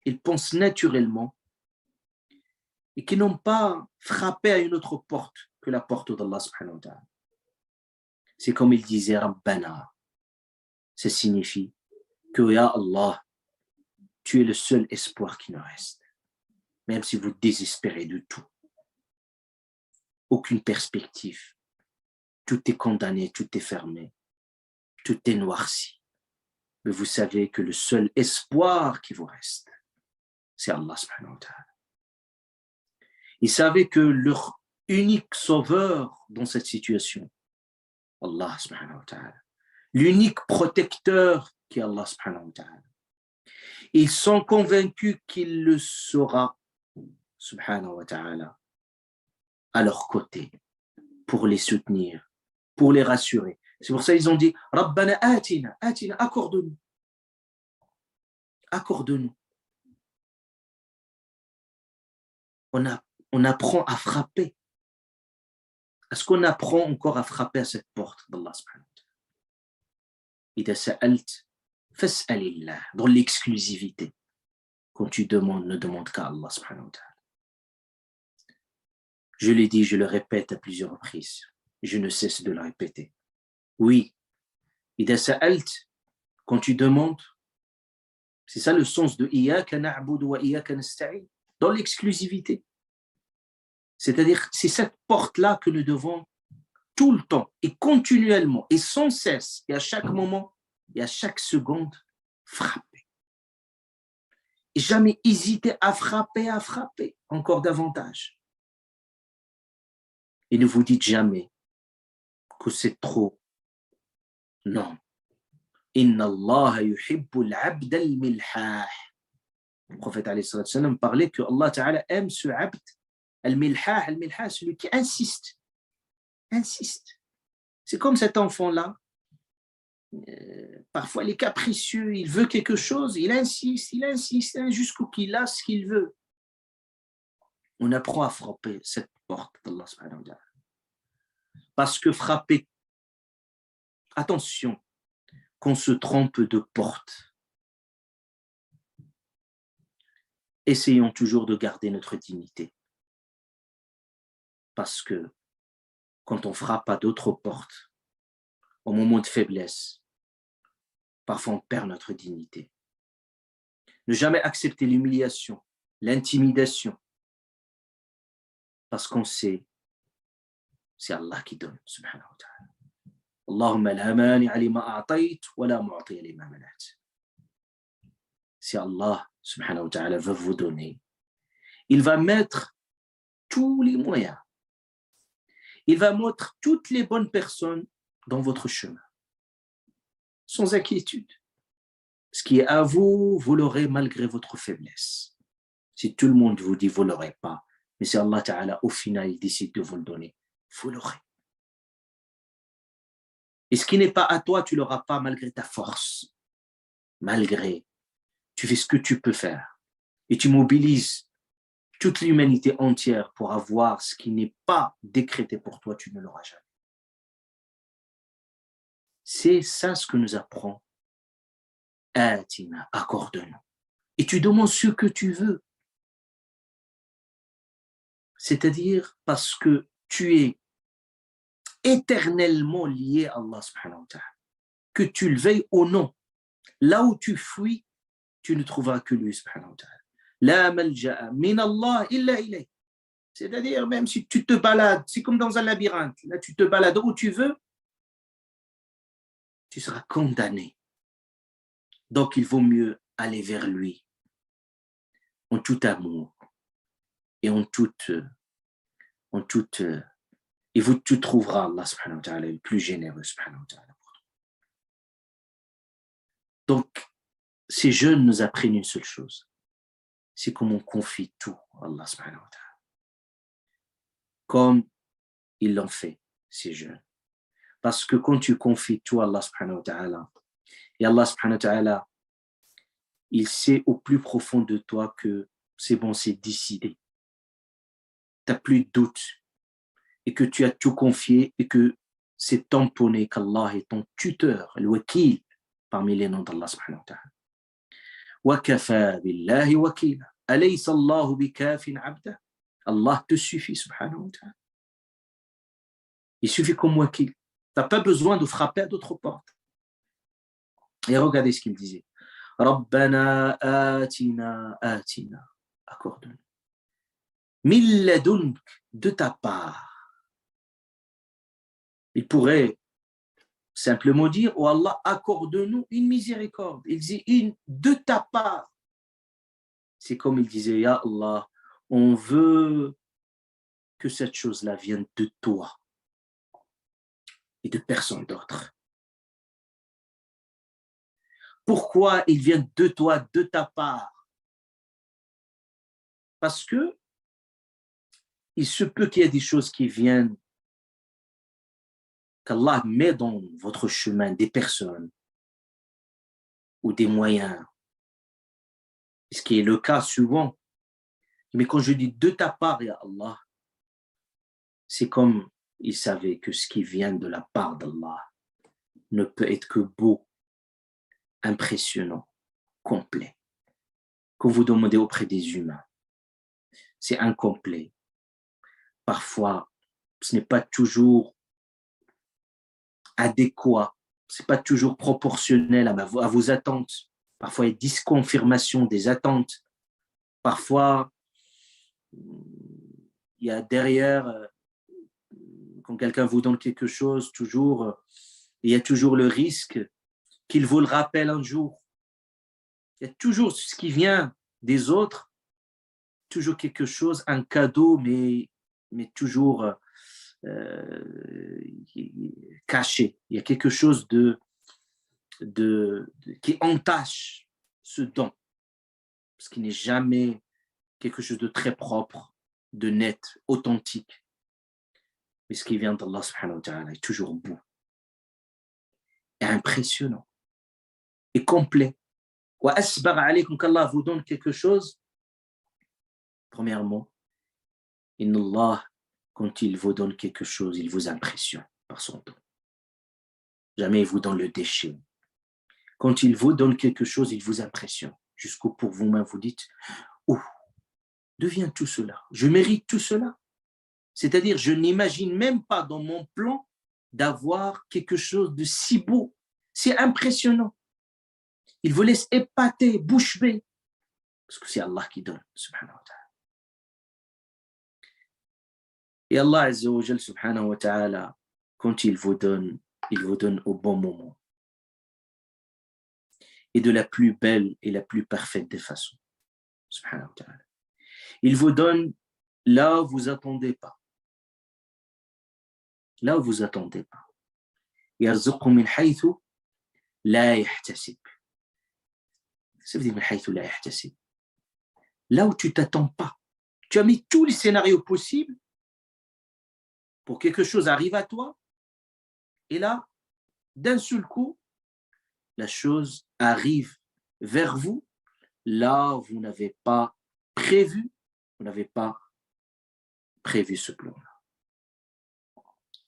Speaker 2: ils pensent naturellement et qu'ils n'ont pas frappé à une autre porte que la porte d'Allah subhanahu wa ta'ala. C'est comme il disait Rabbana. Ça signifie que, ya Allah, tu es le seul espoir qui nous reste. Même si vous désespérez de tout. Aucune perspective. Tout est condamné, tout est fermé. Tout est noirci. Mais vous savez que le seul espoir qui vous reste, c'est Allah subhanahu wa ta'ala. Ils savaient que leur unique sauveur dans cette situation, Allah subhanahu wa ta'ala. L'unique protecteur qui est Allah subhanahu wa ta'ala. Ils sont convaincus qu'il le sera, subhanahu wa ta'ala, à leur côté, pour les soutenir, pour les rassurer. C'est pour ça qu'ils ont dit, Rabbana atina, accorde-nous. Accorde-nous. On apprend à frapper. Est-ce qu'on apprend encore à frapper à cette porte d'Allah subhanahu wa ta'ala? Ida sa'alt, fas'alillah, dans l'exclusivité. Quand tu demandes, ne demande qu'à Allah subhanahu wa ta'ala. Je l'ai dit, je le répète à plusieurs reprises. Je ne cesse de le répéter. Oui, Ida sa'alt, quand tu demandes, c'est ça le sens de Iyaka na'budu wa iyaka nasta'in, dans l'exclusivité. C'est-à-dire, c'est cette porte-là que nous devons tout le temps et continuellement et sans cesse et à chaque moment et à chaque seconde Frappez. Et jamais hésiter à frapper encore davantage. Et ne vous dites jamais que c'est trop. Non. Inna Allah yuhibbul abd al-milhah. Le prophète alayhi sallam parlait que Allah Ta'ala aime ce abd al-milhah. Al-milhah, celui qui insiste. Insiste. C'est comme cet enfant-là. Parfois, il est capricieux, il veut quelque chose, il insiste jusqu'au qu'il a ce qu'il veut. On apprend à frapper cette porte d'Allah subhanahu wa ta'ala. Parce que frapper, attention, qu'on se trompe de porte. Essayons toujours de garder notre dignité. Parce que quand on frappe à d'autres portes, au moment de faiblesse, parfois on perd notre dignité. Ne jamais accepter l'humiliation, l'intimidation, parce qu'on sait, c'est Allah qui donne, subhanahu wa ta'ala. Allahumma la mani'a lima a'tayt wa la mu'tiya lima mana'ta. Si Allah, subhanahu wa ta'ala, veut vous donner, il va mettre tous les moyens. Il va mettre toutes les bonnes personnes dans votre chemin, sans inquiétude. Ce qui est à vous, vous l'aurez malgré votre faiblesse. Si tout le monde vous dit, vous ne l'aurez pas, mais si Allah Ta'ala, au final, il décide de vous le donner, vous l'aurez. Et ce qui n'est pas à toi, tu ne l'auras pas malgré ta force. Malgré, tu fais ce que tu peux faire. Et tu mobilises toute l'humanité entière pour avoir ce qui n'est pas décrété pour toi, tu ne l'auras jamais. C'est ça ce que nous apprend Atina, accorde-nous. Et tu demandes ce que tu veux. C'est-à-dire parce que tu es éternellement lié à Allah subhanahu wa ta'ala. Que tu le veuilles ou non. Là où tu fuis, tu ne trouveras que lui subhanahu wa ta'ala. La malja'a min Allah illa ilayh. C'est-à-dire même si tu te balades, c'est comme dans un labyrinthe. Là, tu te balades où tu veux, tu seras condamné. Donc, il vaut mieux aller vers lui en tout amour et et tu trouveras Allah subhanahu wa ta'ala le plus généreux subhanahu wa ta'ala. Donc, ces jeunes nous apprennent une seule chose, c'est qu'on confie tout à Allah subhanahu wa ta'ala. Comme ils l'ont fait, ces jeunes. Parce que quand tu confies tout à Allah subhanahu wa ta'ala, et Allah subhanahu wa ta'ala, il sait au plus profond de toi que c'est bon, c'est décidé. Tu n'as plus de doute et que tu as tout confié et que c'est tamponné qu'Allah est ton tuteur, le wakil, parmi les noms d'Allah subhanahu wa ta'ala. Wa kafa billahi wakila. Alaysa Allahu bikafin abda. Allah te suffit subhanahu wa ta'ala. Il suffit comme wakil. Tu n'as pas besoin de frapper à d'autres portes. Et regardez ce qu'il disait. Rabbana atina. Accorde-nous. Min ladunk, de ta part. Il pourrait simplement dire, oh Allah, accorde-nous une miséricorde. Il dit une de ta part. C'est comme il disait, ya Allah, on veut que cette chose-là vienne de toi et de personne d'autre. Pourquoi il vient de toi, de ta part? Parce que il se peut qu'il y ait des choses qui viennent, qu'Allah met dans votre chemin, des personnes ou des moyens, ce qui est le cas souvent. Mais quand je dis de ta part, ya Allah, c'est comme il savait que ce qui vient de la part d'Allah ne peut être que beau, impressionnant, complet. Quand vous demandez auprès des humains, c'est incomplet. Parfois, ce n'est pas toujours adéquat, ce n'est pas toujours proportionnel à vos attentes. Parfois, il y a disconfirmation des attentes. Parfois, il y a derrière, quand quelqu'un vous donne quelque chose, il y a toujours le risque qu'il vous le rappelle un jour. Il y a toujours ce qui vient des autres, toujours quelque chose, un cadeau, mais toujours caché. Il y a quelque chose qui entache ce don, ce qui n'est jamais quelque chose de très propre, de net, authentique. Mais ce qui vient d'Allah subhanahu wa ta'ala est toujours beau, et impressionnant, et complet. Qu'Allah vous donne quelque chose, premièrement, Inna Allah, quand il vous donne quelque chose, il vous impressionne par son don. Jamais il vous donne le déchet. Quand il vous donne quelque chose, il vous impressionne. Jusqu'au pour vous-même, vous dites, oh, d'où vient tout cela? Je mérite tout cela. C'est-à-dire, je n'imagine même pas dans mon plan d'avoir quelque chose de si beau. C'est impressionnant. Il vous laisse épater, bouche bée. Parce que c'est Allah qui donne, subhanahu wa ta'ala. Et Allah Azza wa Jal, subhanahu wa ta'ala, quand il vous donne au bon moment. Et de la plus belle et la plus parfaite des façons. Subhanahu wa ta'ala. Il vous donne là où vous n'attendez pas. Là où vous n'attendez pas. يرزقه من حيث لا يحتسب. Ça veut dire من حيث لا يحتسب. Là où tu ne t'attends pas. Tu as mis tous les scénarios possibles pour que quelque chose arrive à toi. Et là, d'un seul coup, la chose arrive vers vous, là où vous n'avez pas prévu, ce plan-là.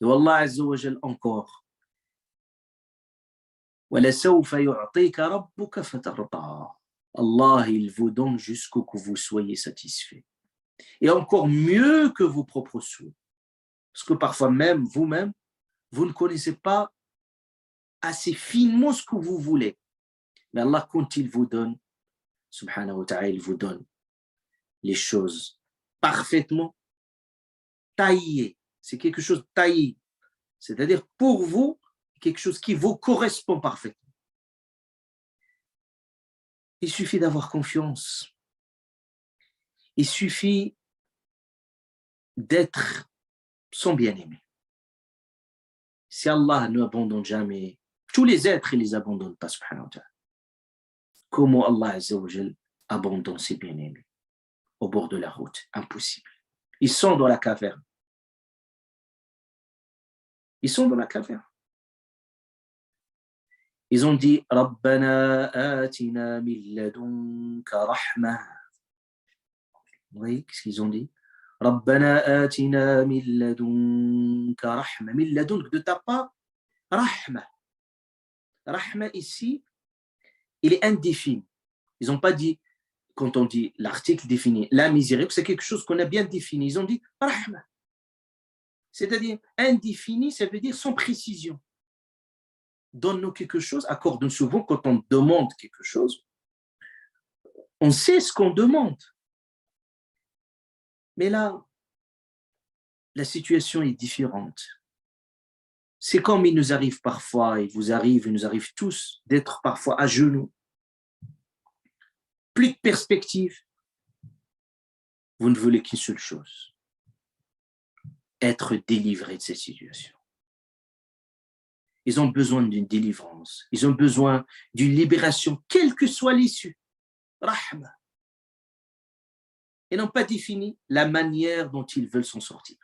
Speaker 2: Et Allah Azza wa Jal encore. وَلَسَوْفَ يُعْطِيكَ رَبُّكَ فَتَرْضَى. Allah, il vous donne jusqu'au que vous soyez satisfait. Et encore mieux que vos propres souhaits. Parce que parfois même, vous-même, vous ne connaissez pas assez finement ce que vous voulez. Mais Allah, quand il vous donne, subhanahu wa ta'ala, il vous donne les choses parfaitement taillées. C'est quelque chose de taillé. C'est-à-dire, pour vous, quelque chose qui vous correspond parfaitement. Il suffit d'avoir confiance. Il suffit d'être son bien-aimé. Si Allah ne abandonne jamais, tous les êtres, il ne les abandonne pas, subhanahu wa ta'ala. Comment Allah Azza wa Jal abandonne ses bien-aimés au bord de la route? Impossible. Ils sont dans la caverne. Ils sont dans la caverne. Ils ont dit Rabbana atina min ladunka rahma. Vous voyez ce qu'ils ont dit? Rabbana atina min ladunka rahma. Min ladunk, de ta part, rahma. Rahma ici, il est indéfini. Ils n'ont pas dit, quand on dit l'article défini, la miséricorde, c'est quelque chose qu'on a bien défini. Ils ont dit rahma. C'est-à-dire indéfini, ça veut dire sans précision. Donne-nous quelque chose, accorde-nous souvent quand on demande quelque chose, on sait ce qu'on demande. Mais là, la situation est différente. C'est comme il nous arrive parfois, il nous arrive tous, d'être parfois à genoux. Plus de perspective. Vous ne voulez qu'une seule chose. Être délivré de cette situation. Ils ont besoin d'une délivrance. Ils ont besoin d'une libération, quelle que soit l'issue. Rahma. Ils n'ont pas défini la manière dont ils veulent s'en sortir.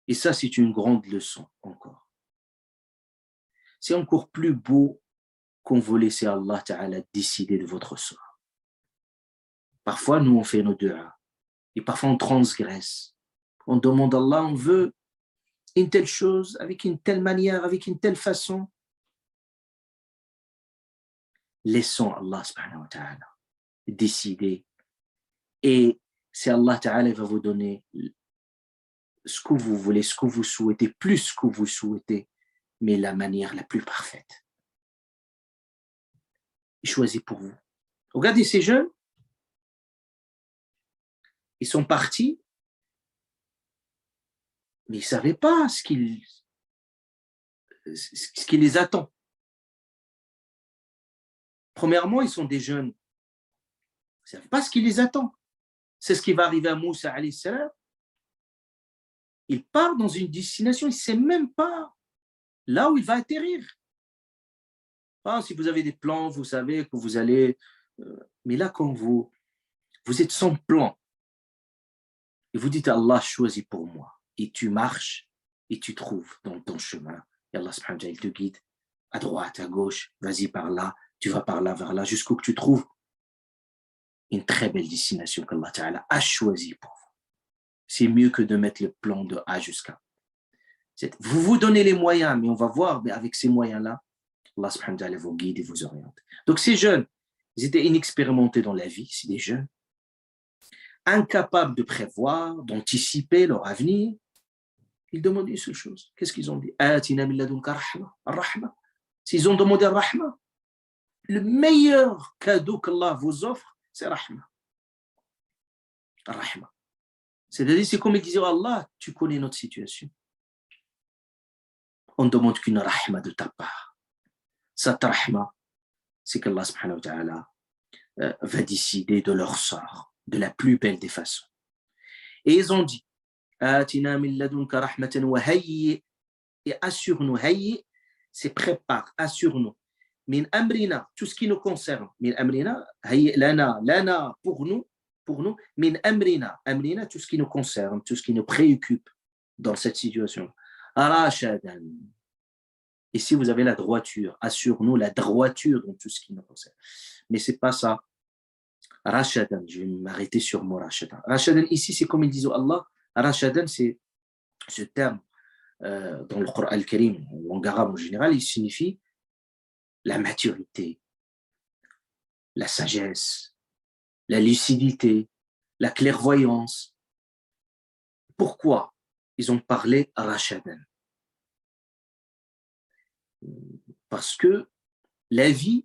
Speaker 2: Et ça, c'est une grande leçon encore. C'est encore plus beau quand vous laissez Allah Ta'ala décider de votre sort. Parfois, nous, on fait nos du'as. Et parfois, on transgresse. On demande à Allah, on veut une telle chose, avec une telle manière, avec une telle façon. Laissons Allah subhanahu wa ta'ala décider. Et c'est Allah Ta'ala qui va vous donner ce que vous voulez, ce que vous souhaitez, plus ce que vous souhaitez, mais la manière la plus parfaite. Il choisit pour vous. Regardez ces jeunes. Ils sont partis, mais ils ne savaient pas ce qui les attend. Premièrement, ils sont des jeunes. Ils ne savent pas ce qui les attend. C'est ce qui va arriver à Moussa alayhi salam. Il part dans une destination, il ne sait même pas là où il va atterrir. Si vous avez des plans, vous savez que vous allez... mais là, quand vous êtes sans plan, et vous dites Allah choisit pour moi, et tu marches, et tu trouves dans ton chemin, et Allah subhanahu wa ta'ala, il te guide à droite, à gauche, vas-y par là, tu vas par là, vers là, jusqu'où que tu trouves une très belle destination qu'Allah ta'ala a choisie pour vous. C'est mieux que de mettre le plan de A jusqu'à. Vous vous donnez les moyens, mais on va voir, mais avec ces moyens-là, Allah subhanahu wa ta'ala vous guide et vous oriente. Donc ces jeunes, ils étaient inexpérimentés dans la vie, c'est des jeunes, incapables de prévoir, d'anticiper leur avenir. Ils demandent une seule chose. Qu'est-ce qu'ils ont dit? Atina min ladunka rahma, ar-rahma. S'ils ont demandé ar-rahma, le meilleur cadeau qu'Allah vous offre, c'est rahma. Ar-rahma. C'est-à-dire, c'est comme il disait, Allah, tu connais notre situation. On ne demande qu'une rahma de ta part. Cette rahma, c'est qu'Allah subhanahu wa ta'ala va décider de leur sort de la plus belle des façons. Et ils ont dit, Atina min ladunka rahmatan wa hayyi, et assure-nous, hayyi, c'est prépare, assure-nous. Min amrina, tout ce qui nous concerne. Min amrina, hayyi lana, pour nous. Min amrina, amrina, tout ce qui nous concerne, tout ce qui nous préoccupe dans cette situation. Rashadan. Et si vous avez la droiture, assure-nous la droiture dans tout ce qui nous concerne. Mais c'est pas ça. Rashadan, je vais m'arrêter sur moi, Rashadan. Rashadan, ici, c'est comme il dit Allah. Rashadan, c'est ce terme dans le Coran al-Karim, en langue arabe en général, il signifie la maturité, la sagesse, la lucidité, la clairvoyance. Pourquoi ils ont parlé Rashadan? Parce que la vie,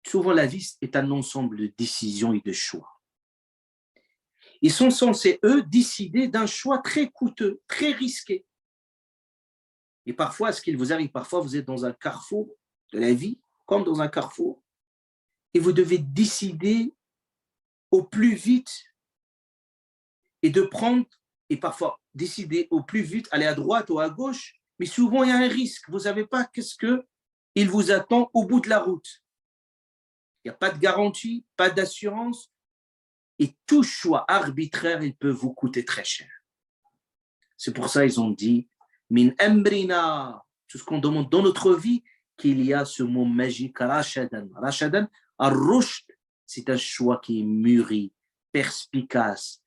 Speaker 2: souvent la vie est un ensemble de décisions et de choix. Ils sont censés, eux, décider d'un choix très coûteux, très risqué. Et parfois, ce qu'il vous arrive, parfois vous êtes dans un carrefour de la vie, comme dans un carrefour, et vous devez décider au plus vite et de prendre, et parfois décider au plus vite, aller à droite ou à gauche, mais souvent il y a un risque. Vous ne savez pas qu'est-ce qu'il vous attend au bout de la route. Il n'y a pas de garantie, pas d'assurance, et tout choix arbitraire, il peut vous coûter très cher. C'est pour ça qu'ils ont dit min amrina, tout ce qu'on demande dans notre vie, qu'il y a ce mot magique rashadan. Rashadan, ar-rushd, c'est un choix qui est mûri, perspicace,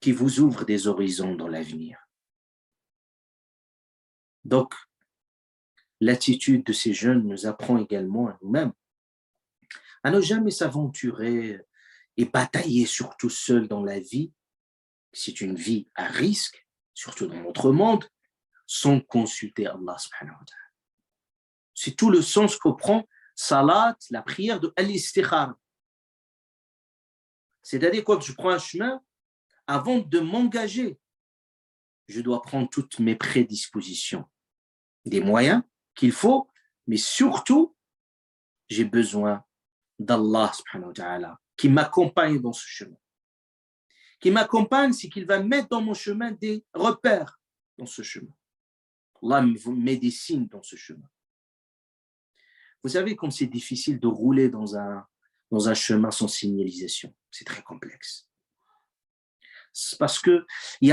Speaker 2: qui vous ouvre des horizons dans l'avenir. Donc, l'attitude de ces jeunes nous apprend également à nous-mêmes à ne jamais s'aventurer et batailler surtout seul dans la vie. C'est une vie à risque, surtout dans notre monde, sans consulter Allah subhanahu wa ta'ala. C'est tout le sens que prend salat, la prière de al-istikhara. C'est-à-dire quand je prends un chemin, avant de m'engager, je dois prendre toutes mes prédispositions, des moyens qu'il faut, mais surtout, j'ai besoin d'Allah subhanahu wa ta'ala qui m'accompagne dans ce chemin. Qui m'accompagne, c'est qu'il va mettre dans mon chemin des repères dans ce chemin. Allah me met des signes dans ce chemin. Vous savez comme c'est difficile de rouler dans un chemin sans signalisation. C'est très complexe. C'est parce que il y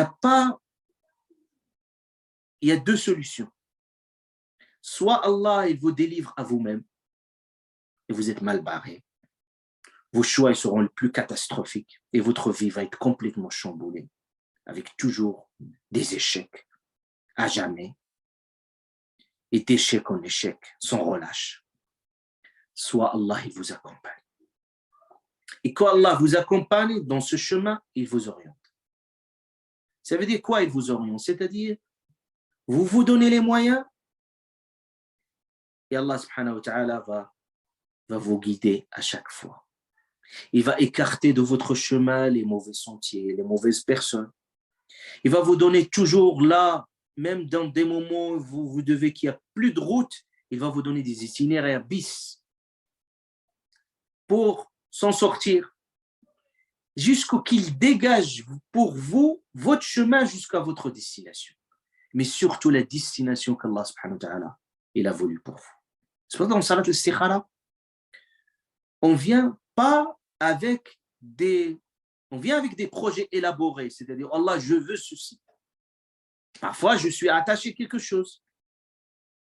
Speaker 2: a deux solutions. Soit Allah, il vous délivre à vous-même et vous êtes mal barré. Vos choix seront les plus catastrophiques et votre vie va être complètement chamboulée avec toujours des échecs à jamais et d'échec en échec sans relâche. Soit Allah, il vous accompagne. Et quand Allah vous accompagne dans ce chemin, il vous oriente. Ça veut dire quoi, il vous oriente? C'est-à-dire, vous vous donnez les moyens et Allah subhanahu wa ta'ala va vous guider à chaque fois. Il va écarter de votre chemin les mauvais sentiers, les mauvaises personnes. Il va vous donner toujours là, même dans des moments où vous devez qu'il n'y a plus de route, il va vous donner des itinéraires bis pour s'en sortir, jusqu'au qu'il dégage pour vous votre chemin jusqu'à votre destination. Mais surtout la destination qu'Allah subhanahu wa ta'ala il a voulu pour vous. C'est pour ça que dans Salat al-Istikhara, on vient avec des projets élaborés, c'est-à-dire Allah, je veux ceci. Parfois, je suis attaché à quelque chose.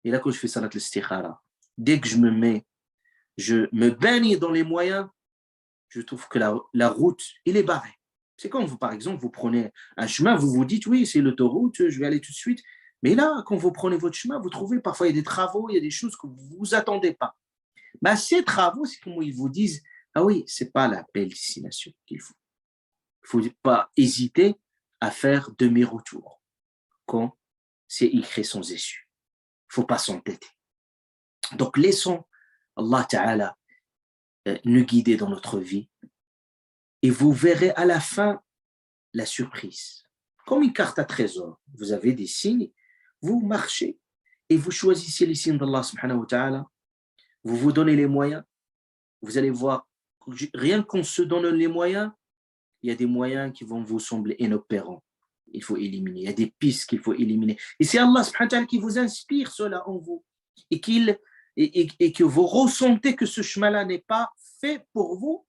Speaker 2: Et là, quand je fais Salat al-Istikhara, dès que je me baigne dans les moyens, je trouve que la route, il est barrée. C'est comme vous, par exemple, vous prenez un chemin, vous vous dites, oui, c'est l'autoroute, je vais aller tout de suite. Mais là, quand vous prenez votre chemin, vous trouvez parfois, il y a des travaux, il y a des choses que vous ne vous attendez pas. Ben, ces travaux, c'est comme ils vous disent, ah oui, ce n'est pas la belle destination qu'il faut. Il ne faut pas hésiter à faire demi-retour quand c'est écrit sans issue. Il ne faut pas s'entêter. Donc, laissons Allah Ta'ala nous guider dans notre vie et vous verrez à la fin la surprise. Comme une carte à trésor, vous avez des signes, vous marchez et vous choisissez les signes d'Allah subhanahu wa ta'ala, vous vous donnez les moyens, vous allez voir, rien qu'on se donne les moyens, il y a des moyens qui vont vous sembler inopérants, il faut éliminer, il y a des pistes qu'il faut éliminer. Et c'est Allah subhanahu wa ta'ala qui vous inspire cela en vous et que vous ressentez que ce chemin-là n'est pas fait pour vous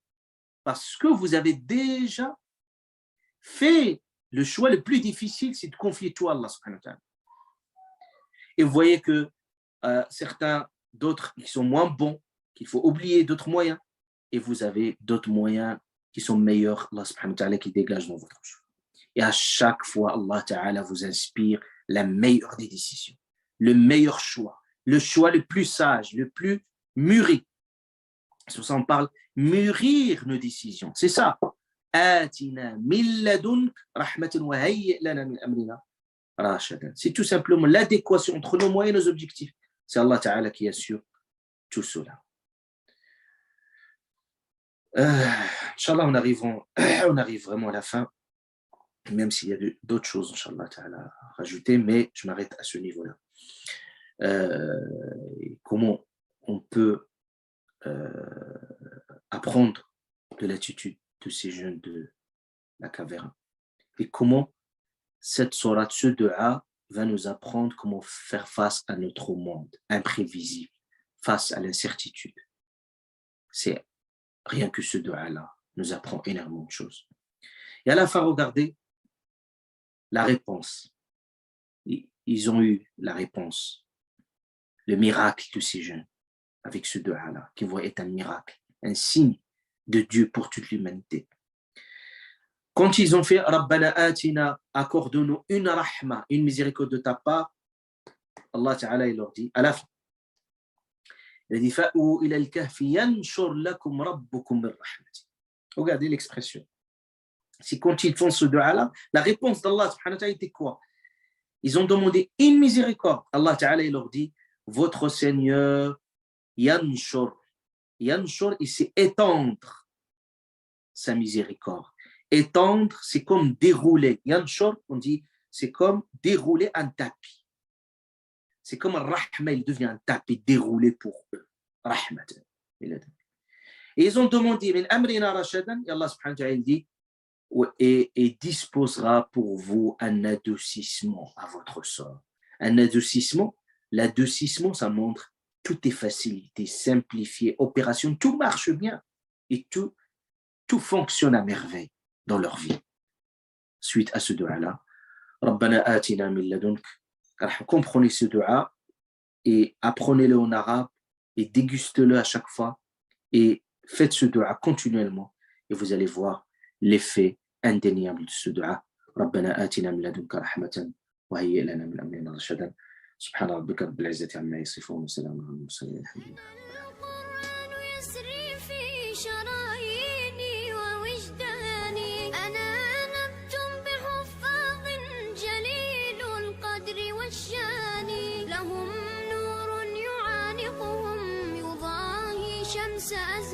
Speaker 2: parce que vous avez déjà fait le choix le plus difficile, c'est de confier tout à Allah subhanahu wa ta'ala. Et vous voyez que certains d'autres qui sont moins bons, qu'il faut oublier d'autres moyens, et vous avez d'autres moyens qui sont meilleurs, Allah subhanahu wa ta'ala qui dégage dans votre choix. Et à chaque fois, Allah ta'ala vous inspire la meilleure des décisions, le meilleur choix, le choix le plus sage, le plus mûri. C'est pour ça qu'on parle mûrir nos décisions. C'est ça. آتنا من لدنك رحمة وهيئ لنا من أمرنا رشدا. C'est tout simplement l'adéquation entre nos moyens et nos objectifs. C'est Allah Ta'ala qui assure tout cela. Inch'Allah, on arrive vraiment à la fin, même s'il y a d'autres choses, Inch'Allah Ta'ala, à rajouter, mais je m'arrête à ce niveau-là. Comment on peut apprendre de l'attitude de ces jeunes de la caverne et comment cette sourate, ce dua va nous apprendre comment faire face à notre monde imprévisible, face à l'incertitude. C'est rien que ce dua-là nous apprend énormément de choses. Et à la fin, regardez la réponse. Ils ont eu la réponse, le miracle de ces jeunes avec ce dua-là, qui va être un miracle, un signe de Dieu pour toute l'humanité. Quand ils ont fait Rabbana atina, accorde-nous une rahma, une miséricorde de ta part, Allah Ta'ala il leur dit à la fin, il a dit fa'u ila al-kahfi yanshur lakum rabbukum min rahmati. Regardez l'expression. C'est quand ils font ce dua-là, la réponse d'Allah subhanahu wa ta'ala était quoi? Ils ont demandé une miséricorde. Allah Ta'ala il leur dit votre Seigneur yanshur. Yanshur, il sait étendre sa miséricorde. Étendre, c'est comme dérouler. Yanshur, on dit, c'est comme dérouler un tapis. C'est comme un rahma, il devient un tapis déroulé pour eux. Rahmatan. Et ils ont demandé, min amrina rashadan, et Allah subhanahu wa ta'ala dit, et disposera pour vous un adoucissement à votre sort. Un adoucissement, l'adoucissement, ça montre tout est facilité, simplifié, opération, tout marche bien et tout fonctionne à merveille dans leur vie. Suite à ce dua-là, Rabbana atina min ladunk, comprenez ce dua et apprenez-le en arabe et dégustez-le à chaque fois et faites ce dua continuellement et vous allez voir l'effet indéniable de ce dua. Rabbana atina min ladunka rahmatan wa hayyi lana min amrina rashadan. سبحان ربك رب العزة عما يصفون وسلام على المرسلين الحمد لله.
Speaker 1: القرآن يسري في شراييني ووجداني أنا نبت بحفاظ جليل القدر والشان لهم نور يعانقهم يضاهي شمس أزمان